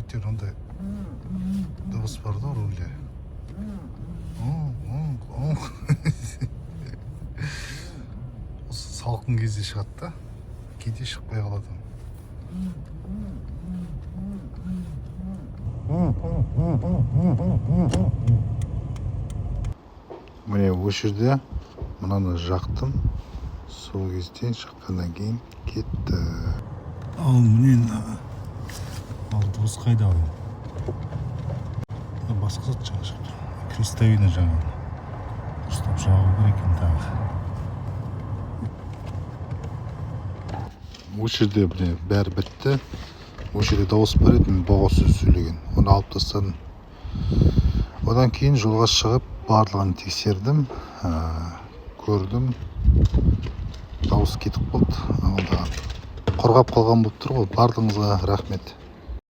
әйтеуір ондай дыбыс бар да рөлде. Осы салқын кезде шығады да, кейде шықпай қалады. Міне осы жерде мынаны жақтым, сол кезден шыққаннан кейін кетті. Ал міне ал дыбыс қайда ал? Басқа зат жаңа шықты. Крестовина жаңа. Дұрыстап жағу керек екен тағы. Осы жерде бәрі бітті. Осы жерде дауыс бар еді, мен боғау сөз сөйлеген. Оны алып тастадым. Одан кейін жолға шығып, барлығын тексердім, көрдім. Дауыс кетіп болды. Алда қорғап қалған болып тұр ғой. Барлығыңызға рахмет.